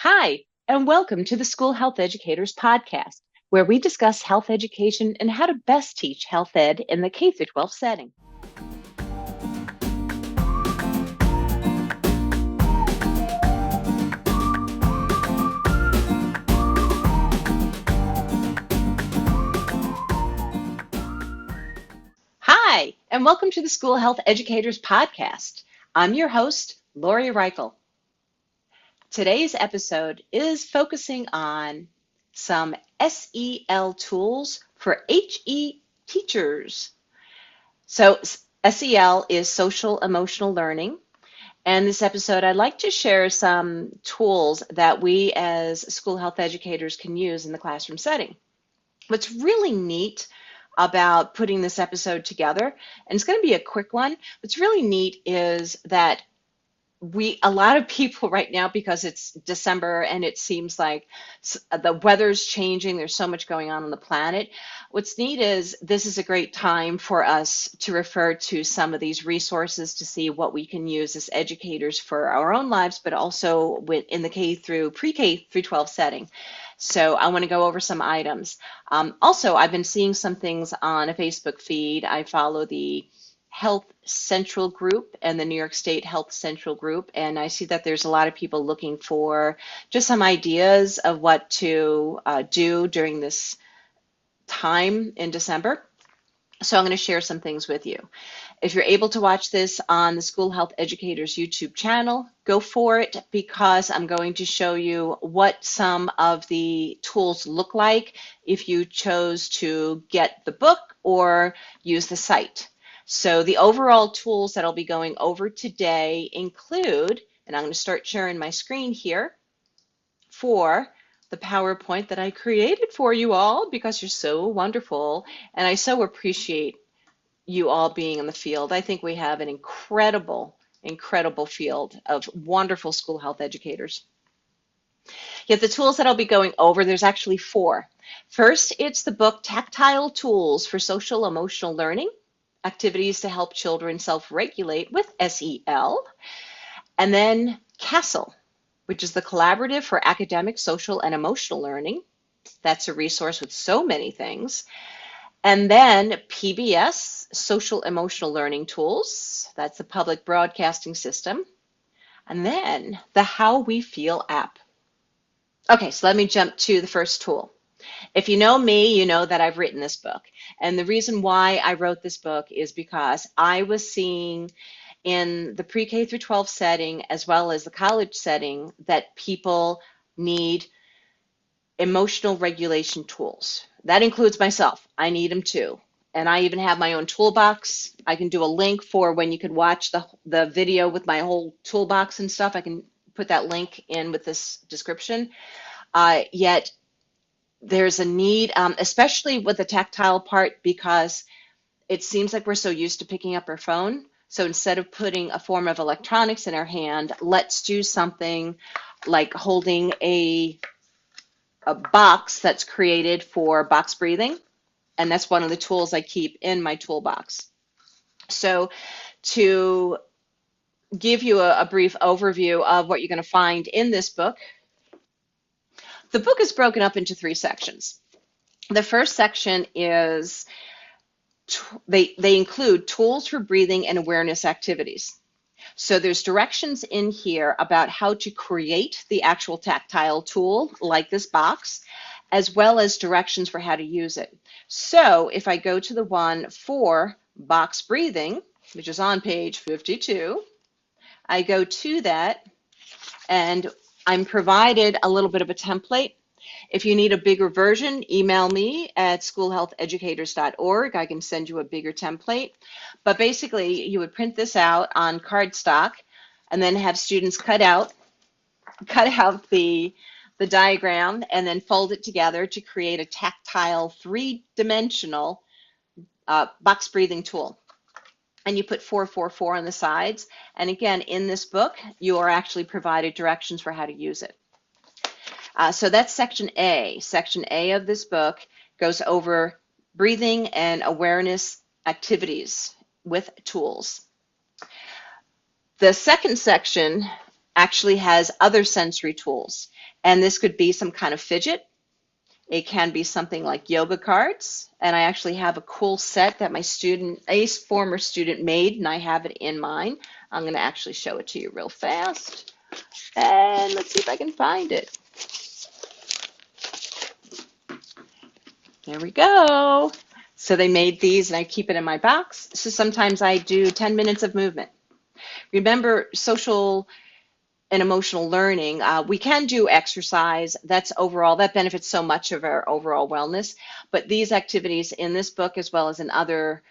Hi, and welcome to the School Health Educators Podcast, where we discuss health education and how to best teach health ed in the K 12 setting. Hi, and welcome to the School Health Educators Podcast. I'm your host, Lori Reichel. Today's episode is focusing on some SEL tools for HE teachers. So SEL is social emotional learning. And this episode, I'd like to share some tools that we as school health educators can use in the classroom setting. What's really neat about putting this episode together, and it's going to be a quick one, what's really neat is that a lot of people right now, because it's December and it seems like the weather's changing, there's so much going on the planet. What's neat is this is a great time for us to refer to some of these resources to see what we can use as educators for our own lives, but also in the pre-K through 12 setting. So I want to go over some items. Also, I've been seeing some things on a Facebook feed. I follow the Health Central group and the New York State Health Central group, and I see that there's a lot of people looking for just some ideas of what to do during this time in December. So I'm going to share some things with you. If you're able to watch this on the School Health Educators YouTube channel, go for it, because I'm going to show you what some of the tools look like if you chose to get the book or use the site. So the overall tools that I'll be going over today include, and I'm going to start sharing my screen here for the PowerPoint that I created for you all because you're so wonderful, and I so appreciate you all being in the field. I think we have an incredible field of wonderful school health educators. Yet the tools that I'll be going over, there's actually four. First, it's the book Tactile Tools for Social Emotional Learning, Activities to Help Children Self-Regulate with SEL. And then CASEL, which is the Collaborative for Academic, Social, and Emotional Learning. That's a resource with so many things. And then PBS, Social Emotional Learning Tools. That's the Public Broadcasting System. And then the How We Feel app. Okay, so let me jump to the first tool. If you know me, you know that I've written this book. And the reason why I wrote this book is because I was seeing in the pre-K through 12 setting, as well as the college setting, that people need emotional regulation tools. That includes myself. I need them too. And I even have my own toolbox. I can do a link for when you could watch the video with my whole toolbox and stuff. I can put that link in with this description. Yet there's a need, especially with the tactile part, because it seems like we're so used to picking up our phone. So instead of putting a form of electronics in our hand, let's do something like holding a box that's created for box breathing. And that's one of the tools I keep in my toolbox. So to give you a brief overview of what you're going to find in this book, the book is broken up into three sections. The first section is they include tools for breathing and awareness activities. So there's directions in here about how to create the actual tactile tool, like this box, as well as directions for how to use it. So if I go to the one for box breathing, which is on page 52, I go to that and I'm provided a little bit of a template. If you need a bigger version, email me at schoolhealtheducators.org. I can send you a bigger template. But basically, you would print this out on cardstock and then have students cut out the diagram and then fold it together to create a tactile three-dimensional box breathing tool. And you put 444 on the sides. And again, in this book, you are actually provided directions for how to use it. So that's section A. Section A of this book goes over breathing and awareness activities with tools. The second section actually has other sensory tools. And this could be some kind of fidget. It can be something like yoga cards. And I actually have a cool set that my student, a former student made, and I have it in mine. I'm going to actually show it to you real fast. And let's see if I can find it. There we go. So they made these and I keep it in my box. So sometimes I do 10 minutes of movement. Remember, social and emotional learning, we can do exercise. That's overall, that benefits so much of our overall wellness. But these activities in this book, as well as in other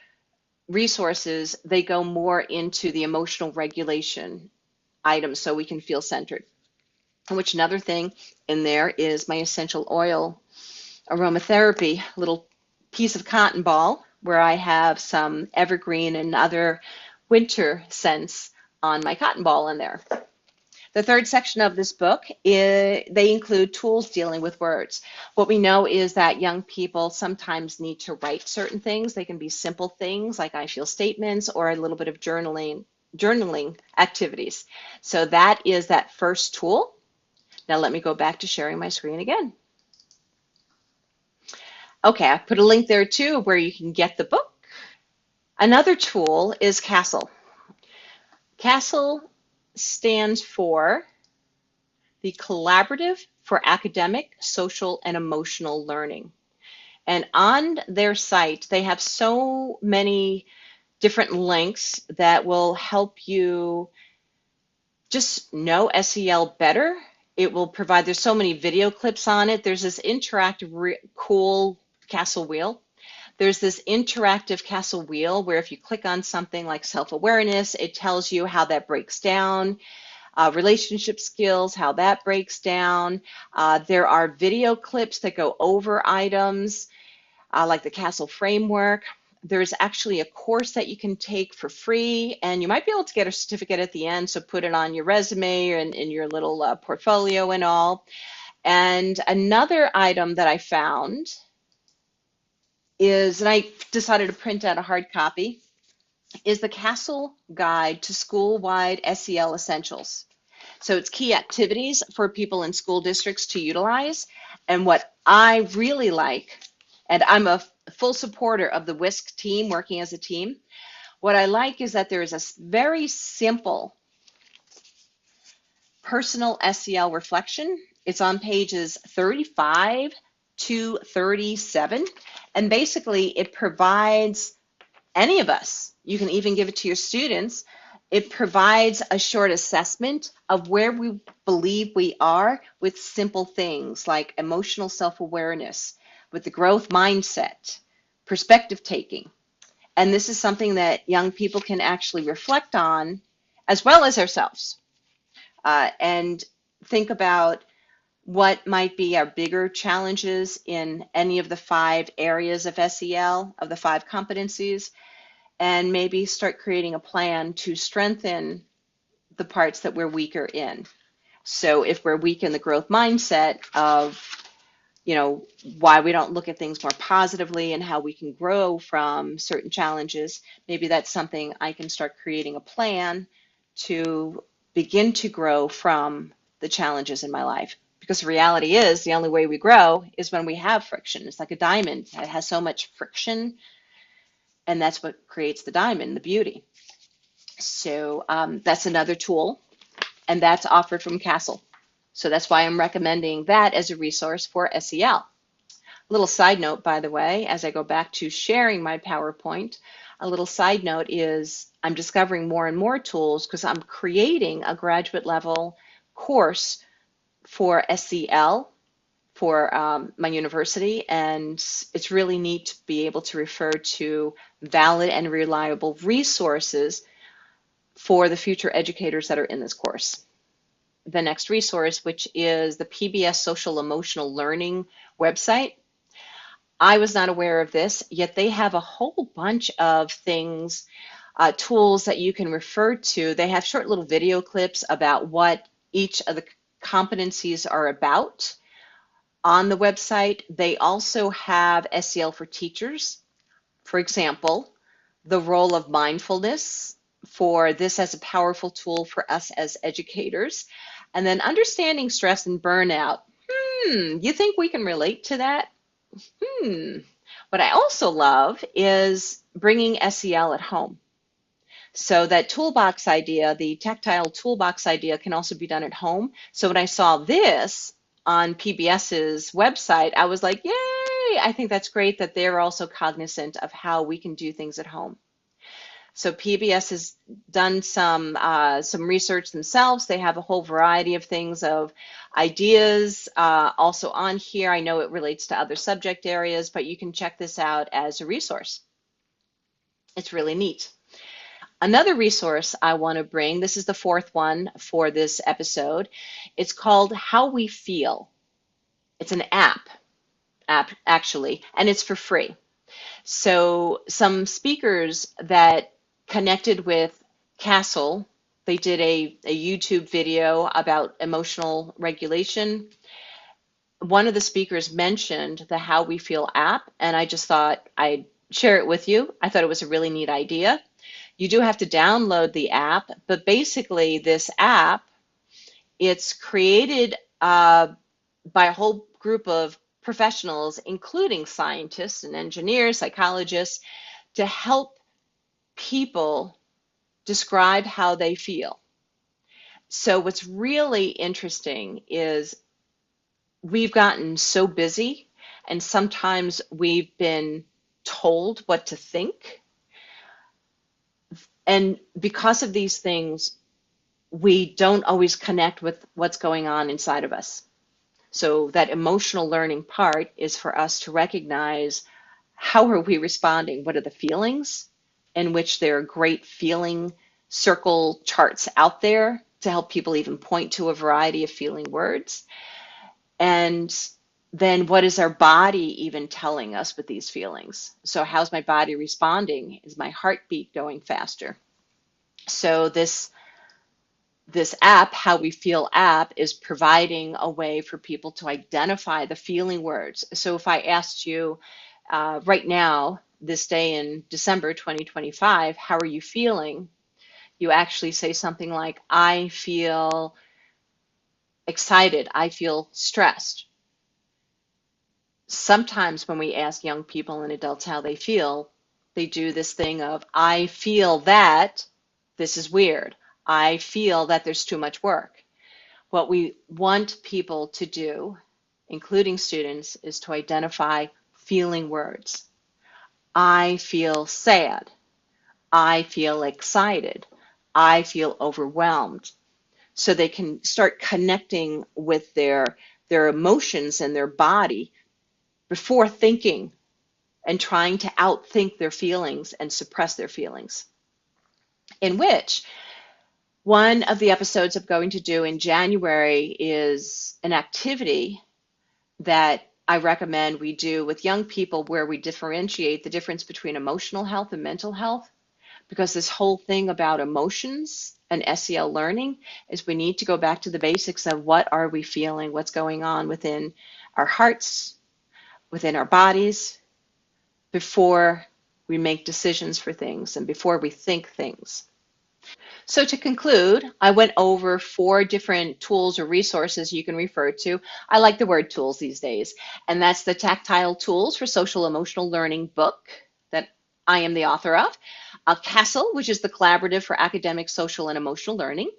resources, they go more into the emotional regulation items so we can feel centered. Which another thing in there is my essential oil aromatherapy little piece of cotton ball where I have some evergreen and other winter scents on my cotton ball in there. The third section of this book, they include tools dealing with words. What we know is that young people sometimes need to write certain things. They can be simple things like I feel statements or a little bit of journaling activities. So that is that first tool. Now let me go back to sharing my screen again. Okay, I put a link there too where you can get the book. Another tool is CASEL. CASEL stands for the Collaborative for Academic, Social, and Emotional Learning. And on their site, they have so many different links that will help you just know SEL better. It will provide, there's so many video clips on it. There's this interactive, cool CASEL wheel. There's this interactive CASEL wheel where if you click on something like self-awareness, it tells you how that breaks down. Relationship skills, how that breaks down. There are video clips that go over items like the CASEL framework. There's actually a course that you can take for free, and you might be able to get a certificate at the end, so put it on your resume and in your little portfolio and all. And another item that I found is, and I decided to print out a hard copy, is the CASEL Guide to School-Wide SEL Essentials. So it's key activities for people in school districts to utilize. And what I really like, and I'm a full supporter of the WISC team, working as a team, what I like is that there is a very simple personal SEL reflection. It's on pages 35 to 37. And basically it provides any of us, you can even give it to your students, it provides a short assessment of where we believe we are with simple things like emotional self-awareness, with the growth mindset, perspective taking. And this is something that young people can actually reflect on as well as ourselves and think about what might be our bigger challenges in any of the 5 areas of SEL, of the 5 competencies, and maybe start creating a plan to strengthen the parts that we're weaker in. So if we're weak in the growth mindset of, you know, why we don't look at things more positively and how we can grow from certain challenges, maybe that's something I can start creating a plan to begin to grow from the challenges in my life. Because the reality is the only way we grow is when we have friction. It's like a diamond. It has so much friction, and that's what creates the diamond, the beauty. So that's another tool, and that's offered from CASEL. So that's why I'm recommending that as a resource for SEL. A little side note, by the way, as I go back to sharing my PowerPoint, a little side note is I'm discovering more and more tools because I'm creating a graduate level course for SEL for my university, and it's really neat to be able to refer to valid and reliable resources for the future educators that are in this course. The next resource, which is the PBS Social Emotional Learning website. I was not aware of this, yet they have a whole bunch of things, tools that you can refer to. They have short little video clips about what each of the competencies are about on the website. They also have SEL for teachers. For example, the role of mindfulness for this as a powerful tool for us as educators. And then understanding stress and burnout. You think we can relate to that? What I also love is bringing SEL at home. So that toolbox idea, the tactile toolbox idea, can also be done at home. So when I saw this on PBS's website, I was like, yay! I think that's great that they're also cognizant of how we can do things at home. So PBS has done some research themselves. They have a whole variety of things, of ideas also on here. I know it relates to other subject areas, but you can check this out as a resource. It's really neat. Another resource I want to bring, this is the fourth one for this episode. It's called How We Feel. It's an app actually, and it's for free. So some speakers that connected with CASEL, they did a YouTube video about emotional regulation. One of the speakers mentioned the How We Feel app, and I just thought I'd share it with you. I thought it was a really neat idea. You do have to download the app, but basically this app, it's created by a whole group of professionals, including scientists and engineers, psychologists, to help people describe how they feel. So what's really interesting is we've gotten so busy, and sometimes we've been told what to think. And because of these things, we don't always connect with what's going on inside of us. So that emotional learning part is for us to recognize, how are we responding? What are the feelings? In which there are great feeling circle charts out there to help people even point to a variety of feeling words. And then what is our body even telling us with these feelings? So how's my body responding? Is my heartbeat going faster? So this app, How We Feel app, is providing a way for people to identify the feeling words. So if I asked you right now, this day in December 2025, how are you feeling? You actually say something like, I feel excited, I feel stressed. Sometimes when we ask young people and adults how they feel, they do this thing of, I feel that this is weird. I feel that there's too much work. What we want people to do, including students, is to identify feeling words. I feel sad. I feel excited. I feel overwhelmed. So they can start connecting with their emotions and their body before thinking and trying to outthink their feelings and suppress their feelings. In which, one of the episodes I'm going to do in January is an activity that I recommend we do with young people, where we differentiate the difference between emotional health and mental health. Because this whole thing about emotions and SEL learning is, we need to go back to the basics of what are we feeling, what's going on within our hearts, within our bodies, before we make decisions for things and before we think things. So to conclude, I went over 4 different tools or resources you can refer to. I like the word tools these days, and that's the Tactile Tools for Social Emotional Learning book that I am the author of, CASEL, which is the Collaborative for Academic, Social, and Emotional Learning,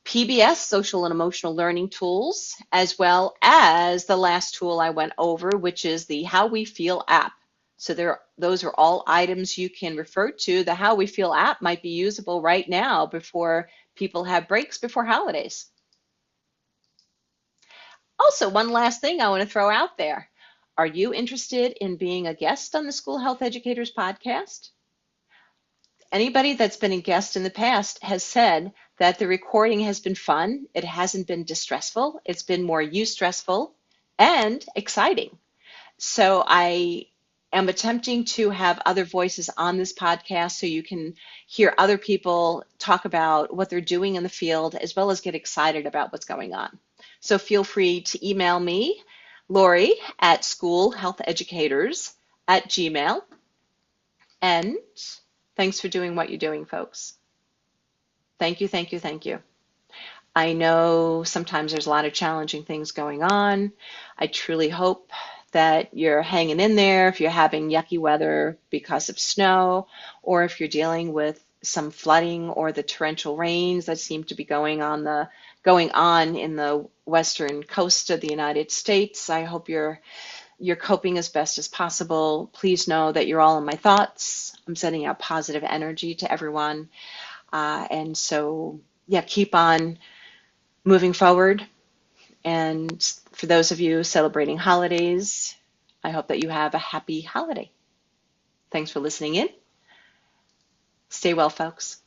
PBS Social and Emotional Learning Tools, as well as the last tool I went over, which is the How We Feel app. So those are all items you can refer to. The How We Feel app might be usable right now before people have breaks before holidays. Also, one last thing I want to throw out there. Are you interested in being a guest on the School Health Educators podcast? Anybody that's been a guest in the past has said that the recording has been fun. It hasn't been distressful. It's been more eustressful and exciting. So I am attempting to have other voices on this podcast so you can hear other people talk about what they're doing in the field, as well as get excited about what's going on. So feel free to email me, Lori at schoolhealtheducators@gmail.com. And Thanks for doing what you're doing, folks. Thank you, thank you, thank you. I know sometimes there's a lot of challenging things going on. I truly hope that you're hanging in there if you're having yucky weather because of snow, or if you're dealing with some flooding or the torrential rains that seem to be going on in the western coast of the United States. I hope you're coping as best as possible. Please know that you're all in my thoughts. I'm sending out positive energy to everyone. And so, yeah, keep on moving forward. And for those of you celebrating holidays, I hope that you have a happy holiday. Thanks for listening in. Stay well, folks.